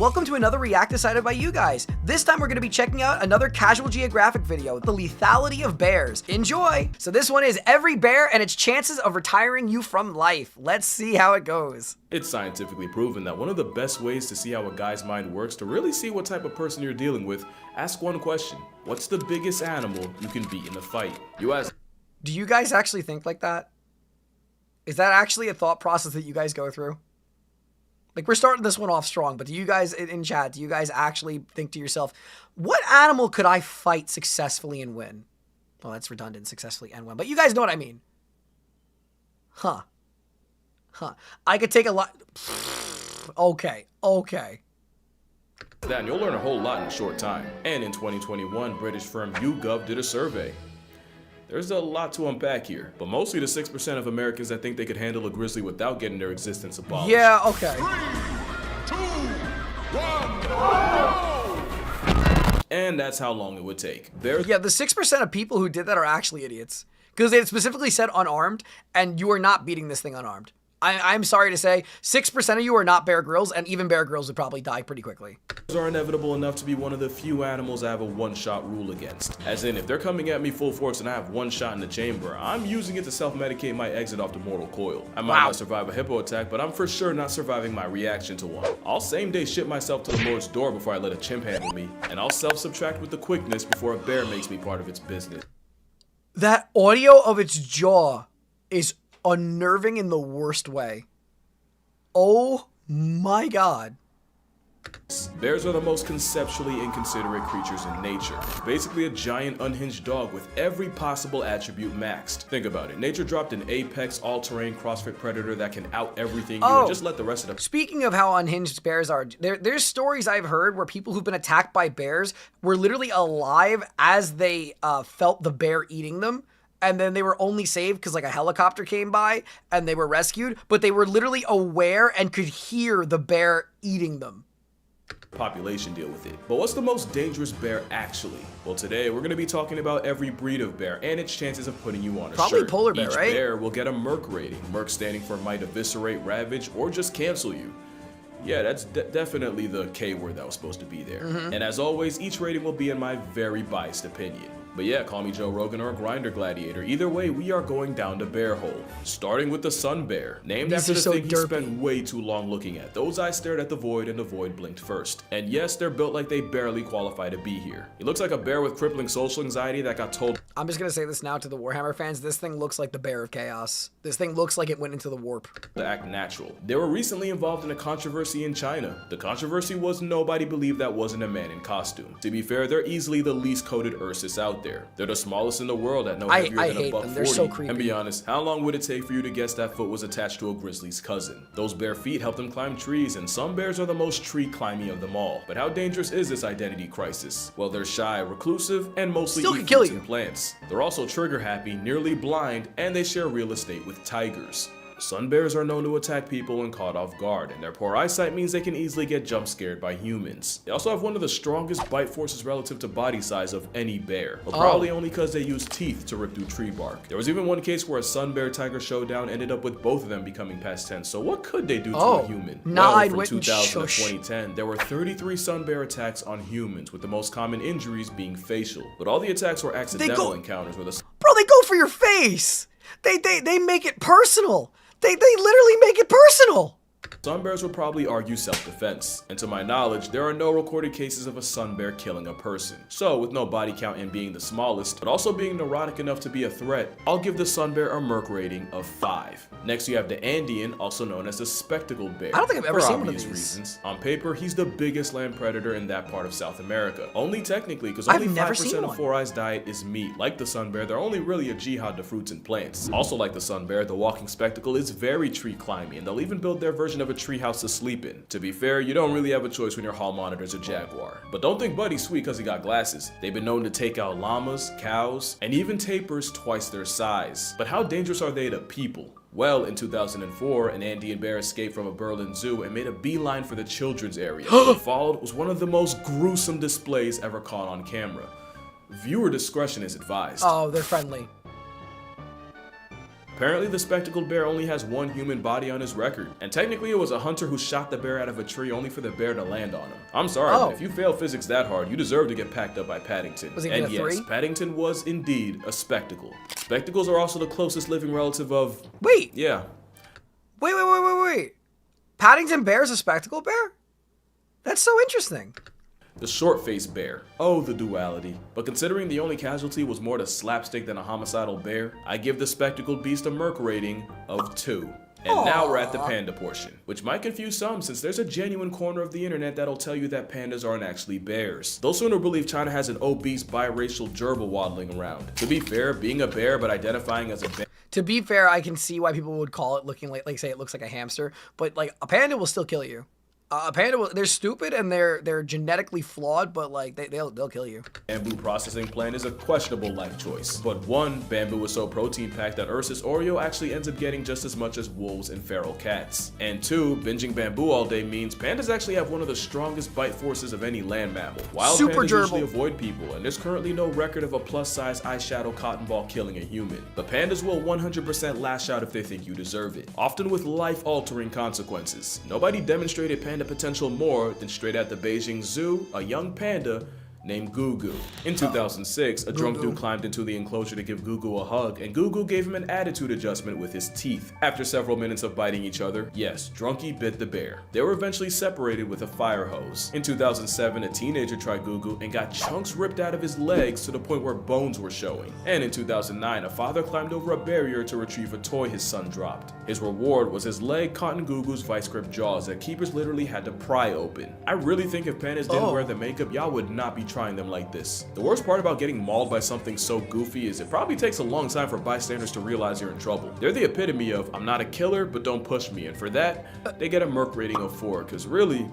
welcome to another react decided by you guys. This time we're going to be checking out another Casual Geographic video, the lethality of bears. Enjoy! So this one is every bear and its chances of retiring you from life. Let's see how it goes. It's scientifically proven that one of the best ways to see how a guy's mind works, to really see what type of person you're dealing with, ask one question. What's the biggest animal you can beat in a fight? You ask. Do you guys actually think like that? Is that actually a thought process that you guys go through? Like, we're starting this one off strong, but do you guys in chat, do you guys actually think to yourself, what animal could I fight successfully and win? Well, that's redundant, successfully and win, but you guys know what I mean. Huh. I could take a lot. Okay. Then you'll learn a whole lot in a short time. And in 2021, British firm YouGov did a survey. There's a lot to unpack here, but mostly the 6% of Americans that think they could handle a grizzly without getting their existence abolished. Yeah, okay. 3, 2, 1, And that's how long it would take. Yeah, the 6% of people who did that are actually idiots. Because they specifically said unarmed, and you are not beating this thing unarmed. I'm sorry to say, 6% of you are not Bear Grylls, and even Bear Grylls would probably die pretty quickly. Are inevitable enough to be one of the few animals I have a one-shot rule against. As in, if they're coming at me full force and I have one shot in the chamber, I'm using it to self-medicate my exit off the mortal coil. I might not survive a hippo attack, but I'm for sure not surviving my reaction to one. I'll same-day ship myself to the Lord's door before I let a chimp handle me, and I'll self-subtract with the quickness before a bear makes me part of its business. That audio of its jaw is unnerving in the worst way. Oh my god. Bears are the most conceptually inconsiderate creatures in nature. Basically a giant unhinged dog with every possible attribute maxed. Think about it. Nature dropped an apex, all-terrain, CrossFit predator that can out everything you and just let the rest of them. Speaking of how unhinged bears are, there's stories I've heard where people who've been attacked by bears were literally alive as they felt the bear eating them. And then they were only saved because like a helicopter came by and they were rescued, but they were literally aware and could hear the bear eating them. Population deal with it. But what's the most dangerous bear actually? Well, today we're going to be talking about every breed of bear and its chances of putting you on a shirt. Probably polar bear, Each right? bear will get a Merc rating. Merc standing for might eviscerate, ravage, or just cancel you. Yeah, that's definitely the K word that was supposed to be there. And as always, each rating will be in my very biased opinion. But yeah, call me Joe Rogan or a grinder gladiator. Either way, we are going down the bear hole. Starting with the sun bear, named after the thing he spent way too long looking at. Those eyes stared at the void and the void blinked first. And yes, they're built like they barely qualify to be here. He looks like a bear with crippling social anxiety that got told. I'm just gonna say this now to the Warhammer fans. This thing looks like the Bear of Chaos. This thing looks like it went into the warp. To act natural. They were recently involved in a controversy in China. The controversy was nobody believed that wasn't a man in costume. To be fair, they're easily the least coded Ursus out there. They're the smallest in the world at no heavier than a buck 40. They're so creepy. And be honest, how long would it take for you to guess that foot was attached to a grizzly's cousin? Those bare feet help them climb trees, and some bears are the most tree climbing of them all. But how dangerous is this identity crisis? Well, they're shy, reclusive, and mostly eat fruits and plants. They're also trigger happy, nearly blind, and they share real estate with tigers. Sun bears are known to attack people when caught off guard, and their poor eyesight means they can easily get jump scared by humans. They also have one of the strongest bite forces relative to body size of any bear, but probably only because they use teeth to rip through tree bark. There was even one case where a sun bear tiger showdown ended up with both of them becoming past tense, so what could they do to a human? Well, from 2000 to 2010, there were 33 sun bear attacks on humans, with the most common injuries being facial. But all the attacks were accidental encounters with a— Bro, they go for your face! They make it personal! They literally make it personal! Sun bears would probably argue self-defense, and to my knowledge, there are no recorded cases of a sun bear killing a person. So, with no body count and being the smallest, but also being neurotic enough to be a threat, I'll give the sun bear a Merc rating of 5. Next, you have the Andean, also known as the spectacled bear. I don't think I've ever seen one of these. For obvious reasons. On paper, he's the biggest land predator in that part of South America. Only technically, because only 5% of Four Eyes' diet is meat. Like the sun bear, they're only really a jihad to fruits and plants. Also like the sun bear, the walking spectacle is very tree climbing, and they'll even build their version of a treehouse to sleep in. To be fair, you don't really have a choice when your hall monitor's a jaguar. But don't think Buddy's sweet because he got glasses. They've been known to take out llamas, cows, and even tapirs twice their size. But how dangerous are they to people? Well, in 2004, an Andean bear escaped from a Berlin zoo and made a beeline for the children's area. What followed was one of the most gruesome displays ever caught on camera. Viewer discretion is advised. Oh, they're friendly. Apparently, the spectacled bear only has one human body on his record, and technically it was a hunter who shot the bear out of a tree only for the bear to land on him. I'm sorry, Oh. but if you fail physics that hard, you deserve to get packed up by Paddington. Was he And gonna yes, 3? Paddington was indeed a spectacle. Spectacles are also the closest living relative of... Wait, yeah. wait. Paddington Bear is a spectacle bear? That's so interesting. The short-faced bear. Oh, the duality. But considering the only casualty was more to slapstick than a homicidal bear, I give the spectacled beast a Merc rating of 2. And now we're at the panda portion, which might confuse some since there's a genuine corner of the internet that'll tell you that pandas aren't actually bears. They'll sooner believe China has an obese biracial gerbil waddling around. To be fair, being a bear but identifying as a bear... To be fair, I can see why people would call it looking like say it looks like a hamster, but like a panda will still kill you. A panda will, they're stupid and they're genetically flawed, but like they'll kill you. Bamboo processing plant is a questionable life choice. But one, bamboo is so protein packed that Ursus Oreo actually ends up getting just as much as wolves and feral cats. And two, binging bamboo all day means pandas actually have one of the strongest bite forces of any land mammal. Wild Super pandas gerbil. usually avoid people, and there's currently no record of a plus-size eyeshadow cotton ball killing a human. But pandas will 100% lash out if they think you deserve it, often with life-altering consequences. Nobody demonstrated panda potential more than straight at the Beijing Zoo, a young panda named Gugu. In 2006, a drunk dude climbed into the enclosure to give Gugu a hug, and Gugu gave him an attitude adjustment with his teeth. After several minutes of biting each other, yes, Drunky bit the bear. They were eventually separated with a fire hose. In 2007, a teenager tried Gugu and got chunks ripped out of his legs to the point where bones were showing. And in 2009, a father climbed over a barrier to retrieve a toy his son dropped. His reward was his leg caught in Gugu's vice grip jaws that keepers literally had to pry open. I really think if pandas didn't wear the makeup, y'all would not be trying them like this. The worst part about getting mauled by something so goofy is it probably takes a long time for bystanders to realize you're in trouble. They're the epitome of, I'm not a killer, but don't push me, and for that, they get a Merc rating of 4, because really,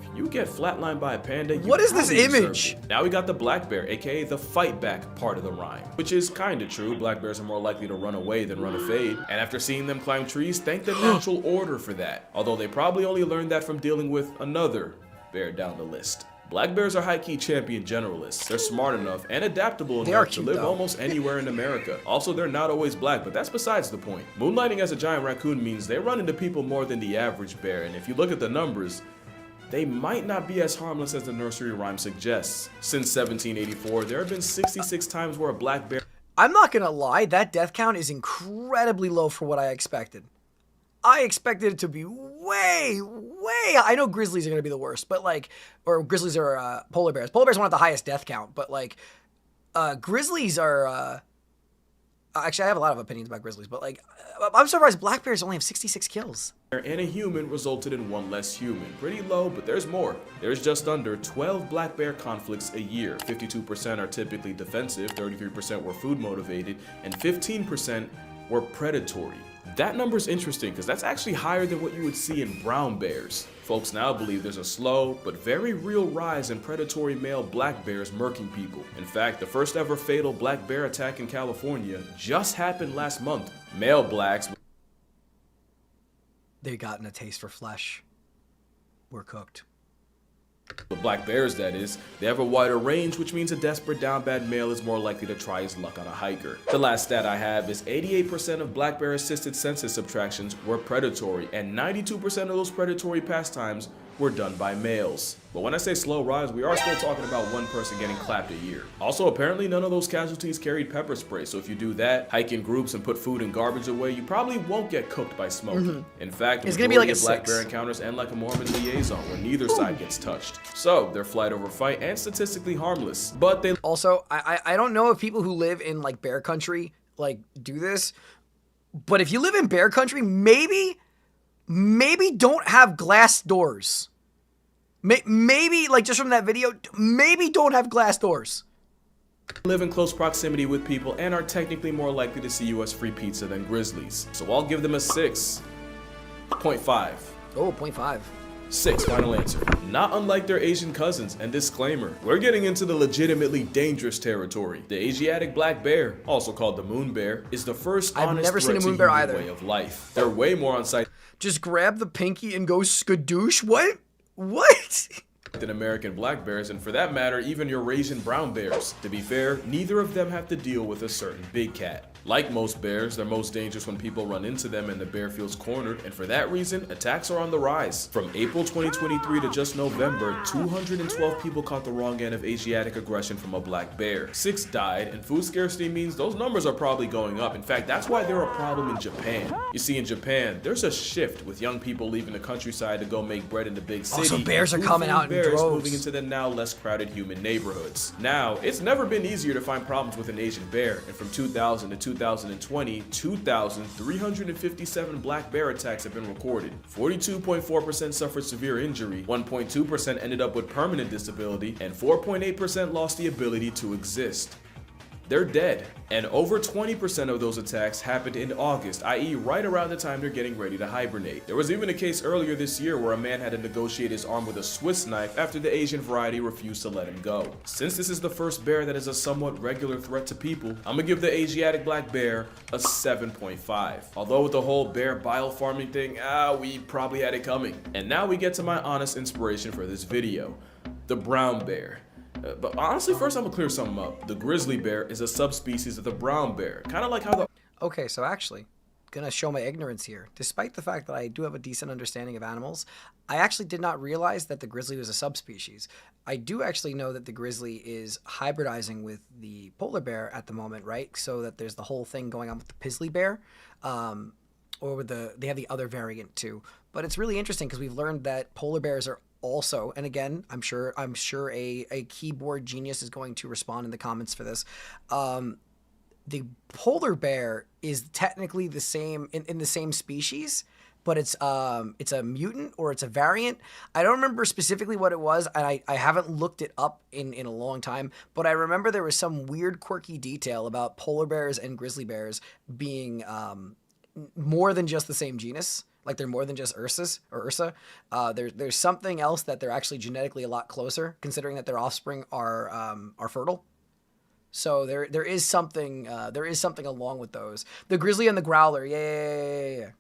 if you get flatlined by a panda, you What is this probably deserve image? it. Now we got the black bear, aka the fight back part of the rhyme, which is kinda true. Black bears are more likely to run away than run a fade, and after seeing them climb trees, thank the natural order for that, although they probably only learned that from dealing with another bear down the list. Black bears are high-key champion generalists. They're smart enough and adaptable They are enough to cute, live though. almost anywhere in America. Also, they're not always black, but that's besides the point. Moonlighting as a giant raccoon means they run into people more than the average bear, and if you look at the numbers, they might not be as harmless as the nursery rhyme suggests. Since 1784, there have been 66 times where a black bear... I'm not gonna lie, that death count is incredibly low for what I expected. I expected it to be way. I know grizzlies are gonna be the worst, but like, or grizzlies are polar bears. Polar bears won't have the highest death count, but like, grizzlies are. Actually, I have a lot of opinions about grizzlies, but like, I'm surprised black bears only have 66 kills. and a human resulted in one less human. Pretty low, but there's more. There's just under 12 black bear conflicts a year. 52% are typically defensive, 33% were food motivated, and 15% were predatory. That number's interesting because that's actually higher than what you would see in brown bears. Folks now believe there's a slow but very real rise in predatory male black bears murking people. In fact, the first ever fatal black bear attack in California just happened last month. Male blacks... They've gotten a taste for flesh. We're cooked. The black bears, that is, they have a wider range, which means a desperate down bad male is more likely to try his luck on a hiker. The last stat I have is 88% of black bear assisted census subtractions were predatory, and 92% of those predatory pastimes were done by males. But when I say slow rise, we are still talking about one person getting clapped a year. Also, apparently none of those casualties carried pepper spray, so if you do that, hike in groups and put food and garbage away, you probably won't get cooked by smoke. In fact, It's gonna be like a black 6. bear encounters end like a Mormon liaison where neither side gets touched. So, they're flight over fight and statistically harmless, but they Also, I don't know if people who live in like bear country like do this, but if you live in bear country, maybe don't have glass doors. Maybe, like just from that video, maybe don't have glass doors. live in close proximity with people and are technically more likely to see you as free pizza than grizzlies. So I'll give them a 6.5. Oh, 0.5. 6, final answer. Not unlike their Asian cousins, and disclaimer, we're getting into the legitimately dangerous territory. The Asiatic black bear, also called the moon bear, is the first I've honest never seen threat a to moon bear human either. way of life. They're way more on site Just grab the pinky and go skadoosh? What? What? than American black bears, and for that matter, even Eurasian brown bears. To be fair, neither of them have to deal with a certain big cat. Like most bears, they're most dangerous when people run into them and the bear feels cornered, and for that reason, attacks are on the rise. From April 2023 to just November, 212 people caught the wrong end of Asiatic aggression from a black bear. 6 died, and food scarcity means those numbers are probably going up. In fact, that's why they're a problem in Japan. You see, in Japan, there's a shift with young people leaving the countryside to go make bread in the big city. So bears are coming out in bears droves. moving into the now less crowded human neighborhoods. Now, it's never been easier to find problems with an Asian bear, and from 2000 to 2020, 2,357 black bear attacks have been recorded. 42.4% suffered severe injury, 1.2% ended up with permanent disability, and 4.8% lost the ability to exist. They're dead. And over 20% of those attacks happened in August, i.e. right around the time they're getting ready to hibernate. There was even a case earlier this year where a man had to negotiate his arm with a Swiss knife after the Asian variety refused to let him go. Since this is the first bear that is a somewhat regular threat to people, I'm gonna give the Asiatic black bear a 7.5. Although with the whole bear bile farming thing, we probably had it coming. And now we get to my honest inspiration for this video, the brown bear. But honestly, first I'm gonna clear something up. The grizzly bear is a subspecies of the brown bear, kind of like how the Okay, so actually, gonna show my ignorance here. Despite the fact that I do have a decent understanding of animals, I actually did not realize that the grizzly was a subspecies. I do actually know that the grizzly is hybridizing with the polar bear at the moment, right? So that there's the whole thing going on with the grizzly bear, or with they have the other variant too. But it's really interesting because we've learned that polar bears are also, and again, I'm sure a keyboard genius is going to respond in the comments for this. The polar bear is technically the same in the same species, but it's a mutant or it's a variant. I don't remember specifically what it was, and I haven't looked it up in a long time, but I remember there was some weird quirky detail about polar bears and grizzly bears being more than just the same genus. Like they're more than just Ursa. There's something else that they're actually genetically a lot closer, considering that their offspring are fertile. So there is something along with those. The grizzly and the growler, yeah.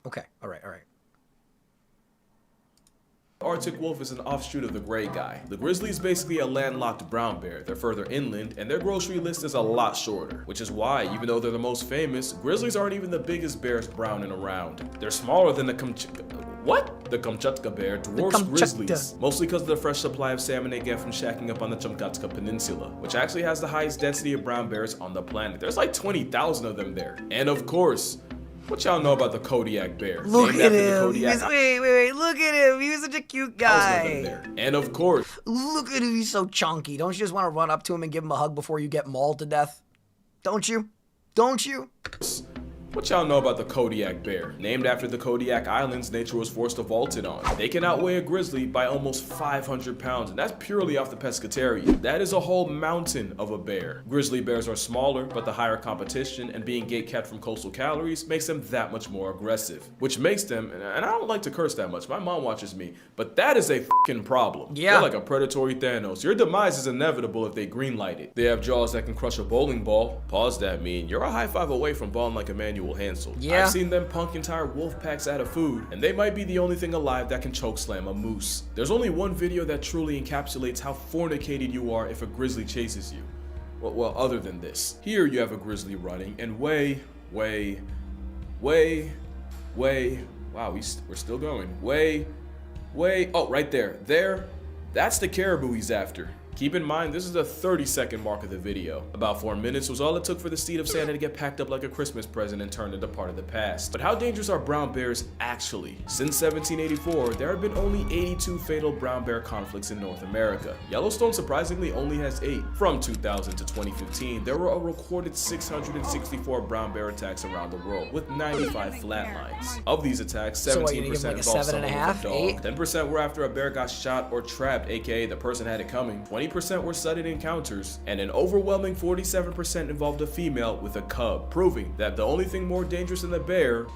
Okay, all right. Arctic wolf is an offshoot of the gray guy. The grizzly is basically a landlocked brown bear. They're further inland, and their grocery list is a lot shorter, which is why, even though they're the most famous, grizzlies aren't even the biggest bears brown and around. They're smaller than the Kamchatka bear dwarfs grizzlies, mostly because of the fresh supply of salmon they get from shacking up on the Kamchatka Peninsula, which actually has the highest density of brown bears on the planet. There's like 20,000 of them there. And of course, what y'all know about the Kodiak bear? Look at him. Wait. Look at him. He was such a cute guy. And of course, look at him. He's so chunky. Don't you just want to run up to him and give him a hug before you get mauled to death? Don't you? what y'all know about the Kodiak bear? Named after the Kodiak Islands nature was forced to vault it on. They can outweigh a grizzly by almost 500 pounds, and that's purely off the pescatarian. That is a whole mountain of a bear. Grizzly bears are smaller, but the higher competition and being gate-kept from coastal calories makes them that much more aggressive. Which makes them, and I don't like to curse that much, my mom watches me, but that is a fucking problem. Yeah. They're like a predatory Thanos. Your demise is inevitable if they greenlight it. They have jaws that can crush a bowling ball. Pause that mean. You're a high five away from balling like Emmanuel Hansel. Yeah. I've seen them punk entire wolf packs out of food, and they might be the only thing alive that can choke slam a moose. There's only one video that truly encapsulates how fornicated you are if a grizzly chases you. Well, other than this. Here you have a grizzly running, and way, wow, we're still going. Oh, right there, that's the caribou he's after. Keep in mind, this is the 30-second mark of the video. About 4 minutes was all it took for the seed of Santa to get packed up like a Christmas present and turned into part of the past. But how dangerous are brown bears actually? Since 1784, there have been only 82 fatal brown bear conflicts in North America. Yellowstone surprisingly only has 8. From 2000 to 2015, there were a recorded 664 brown bear attacks around the world, with 95 flatlines. Of these attacks, 17% involved someone with a dog, 10% were after a bear got shot or trapped, aka the person had it coming, 20% were sudden encounters, and an overwhelming 47% involved a female with a cub, proving that the only thing more dangerous than the bear,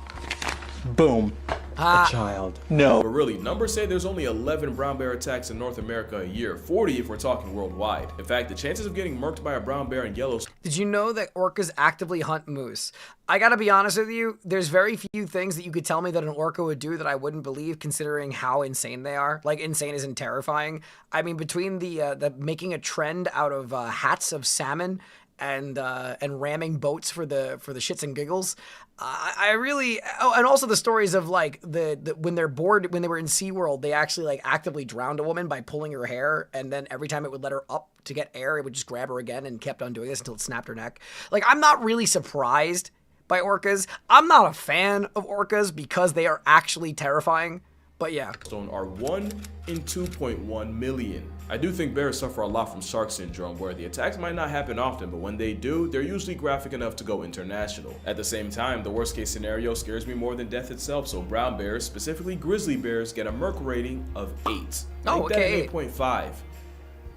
boom, a child. No. But really, numbers say there's only 11 brown bear attacks in North America a year, 40 if we're talking worldwide. In fact, the chances of getting murked by a brown bear in Yellowstone. Did you know that orcas actively hunt moose? I gotta be honest with you, there's very few things that you could tell me that an orca would do that I wouldn't believe, considering how insane they are. Like, insane isn't terrifying. I mean, between the making a trend out of hats of salmon and ramming boats for the shits and giggles. I really and also the stories of like the when they're bored, when they were in SeaWorld, they actually like actively drowned a woman by pulling her hair, and then every time it would let her up to get air, it would just grab her again, and kept on doing this until it snapped her neck. Like, I'm not really surprised by orcas. I'm not a fan of orcas because they are actually terrifying. But yeah. Are 1 in 2.1 million. I do think bears suffer a lot from shark syndrome, where the attacks might not happen often, but when they do, they're usually graphic enough to go international. At the same time, the worst case scenario scares me more than death itself, so brown bears, specifically grizzly bears, get a Merc rating of 8. Oh, okay. 8.5.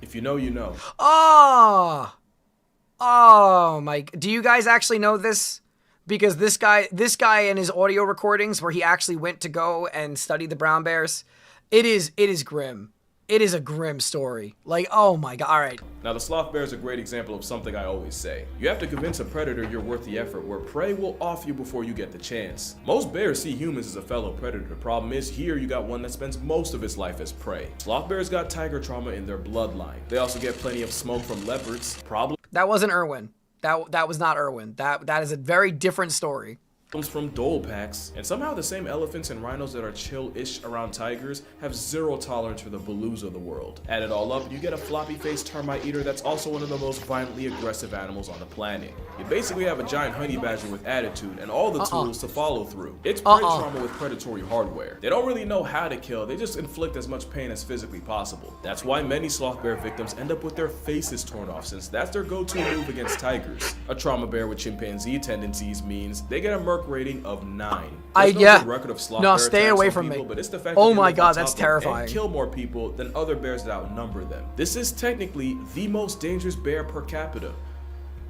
If you know, you know. Oh my, do you guys actually know this? Because this guy in his audio recordings where he actually went to go and study the brown bears, it is grim. It is a grim story. Like, oh my god, all right. Now, the sloth bear is a great example of something I always say. You have to convince a predator you're worth the effort, where prey will off you before you get the chance. Most bears see humans as a fellow predator. The problem is, here you got one that spends most of its life as prey. Sloth bears got tiger trauma in their bloodline. They also get plenty of smoke from leopards. That wasn't Irwin. That was not Irwin. That is a very different story. From dole packs, and somehow the same elephants and rhinos that are chill-ish around tigers have zero tolerance for the baloos of the world. Add it all up, you get a floppy-faced termite eater that's also one of the most violently aggressive animals on the planet. You basically have a giant honey badger with attitude and all the tools to follow through. It's prey trauma with predatory hardware. They don't really know how to kill, they just inflict as much pain as physically possible. That's why many sloth bear victims end up with their faces torn off, since that's their go-to move against tigers. A trauma bear with chimpanzee tendencies means they get a Merc rating of 9. Yeah. Record of sloth No, bear stay attacks away on from people, me. But it's the fact Oh that they my live god, on that's top of and terrifying. kill more people than other bears that outnumber them. This is technically the most dangerous bear per capita.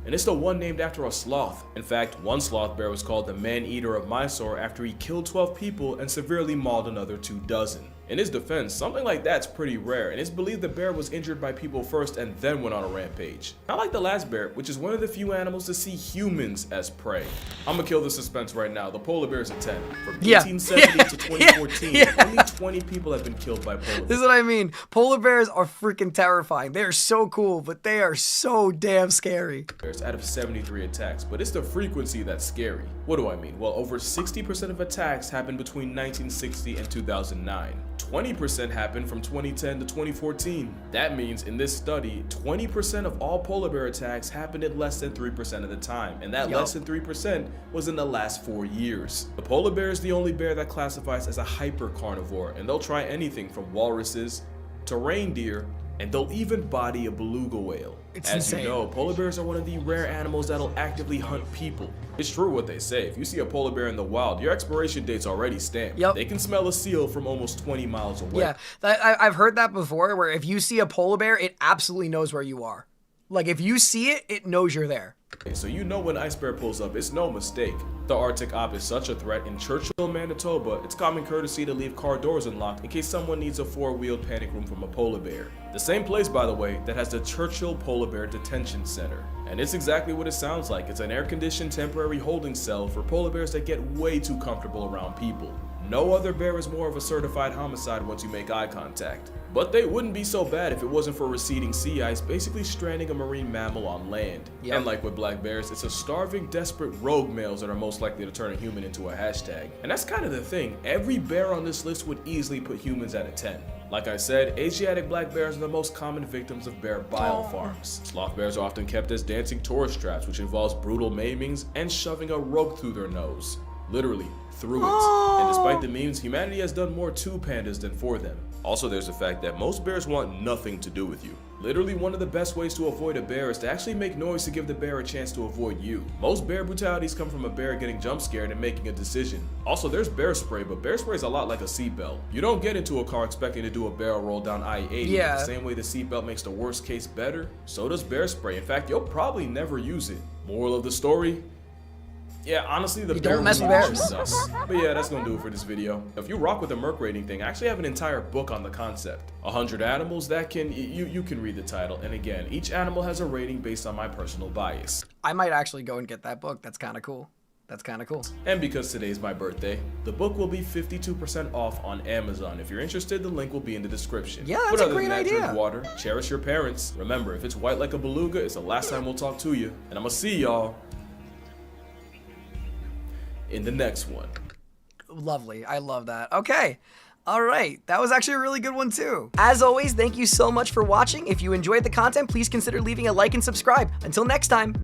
And it's the one named after a sloth. In fact, one sloth bear was called the man-eater of Mysore after he killed 12 people and severely mauled another 24. In his defense, something like that's pretty rare, and it's believed the bear was injured by people first and then went on a rampage. Not like the last bear, which is one of the few animals to see humans as prey. I'm gonna kill the suspense right now. The polar bear is a 10. From 1870 to 2014, only 20 people have been killed by polar bears. This is what I mean. Polar bears are freaking terrifying. They are so cool, but they are so damn scary. Out of 73 attacks, but it's the frequency that's scary. What do I mean? Well, over 60% of attacks happened between 1960 and 2009. 20% happened from 2010 to 2014. That means in this study, 20% of all polar bear attacks happened in less than 3% of the time, and that less than 3% was in the last 4 years. The polar bear is the only bear that classifies as a hyper-carnivore, and they'll try anything from walruses to reindeer, and they'll even body a beluga whale. It's As insane. you know, polar bears are one of the rare animals that'll actively hunt people. It's true what they say. If you see a polar bear in the wild, your expiration date's already stamped. Yep. They can smell a seal from almost 20 miles away. Yeah, I've heard that before, where if you see a polar bear, it absolutely knows where you are. Like, if you see it, it knows you're there. So you know when ice bear pulls up, it's no mistake. The Arctic op is such a threat. In Churchill, Manitoba, it's common courtesy to leave car doors unlocked in case someone needs a 4-wheeled panic room from a polar bear. The same place, by the way, that has the Churchill Polar Bear Detention Center. And it's exactly what it sounds like. It's an air-conditioned temporary holding cell for polar bears that get way too comfortable around people. No other bear is more of a certified homicide once you make eye contact. But they wouldn't be so bad if it wasn't for receding sea ice basically stranding a marine mammal on land. Yep. And like with black bears, it's a starving, desperate rogue males that are most likely to turn a human into a hashtag. And that's kind of the thing. Every bear on this list would easily put humans at a 10. Like I said, Asiatic black bears are the most common victims of bear bile farms. Sloth bears are often kept as dancing tourist traps, which involves brutal maimings and shoving a rope through their nose. Literally, through it. And despite the memes, humanity has done more to pandas than for them. Also, there's the fact that most bears want nothing to do with you. Literally, one of the best ways to avoid a bear is to actually make noise to give the bear a chance to avoid you. Most bear brutalities come from a bear getting jump scared and making a decision. Also, there's bear spray, but bear spray is a lot like a seatbelt. You don't get into a car expecting to do a barrel roll down I-80. Yeah. The same way the seatbelt makes the worst case better, so does bear spray. In fact, you'll probably never use it. Moral of the story? Yeah, honestly, the bear don't mess with movie bears. is sus. But yeah, that's gonna do it for this video. If you rock with the Merc rating thing, I actually have an entire book on the concept. 100 animals that can, you can read the title. And again, each animal has a rating based on my personal bias. I might actually go and get that book. That's kind of cool. That's kind of cool. And because today's my birthday, the book will be 52% off on Amazon. If you're interested, the link will be in the description. Yeah, that's a great idea. Drink water, cherish your parents. Remember, if it's white like a beluga, it's the last time we'll talk to you. And I'm gonna see y'all in the next one. Lovely. I love that. Okay. All right. That was actually a really good one too. As always, thank you so much for watching. If you enjoyed the content, please consider leaving a like and subscribe. Until next time.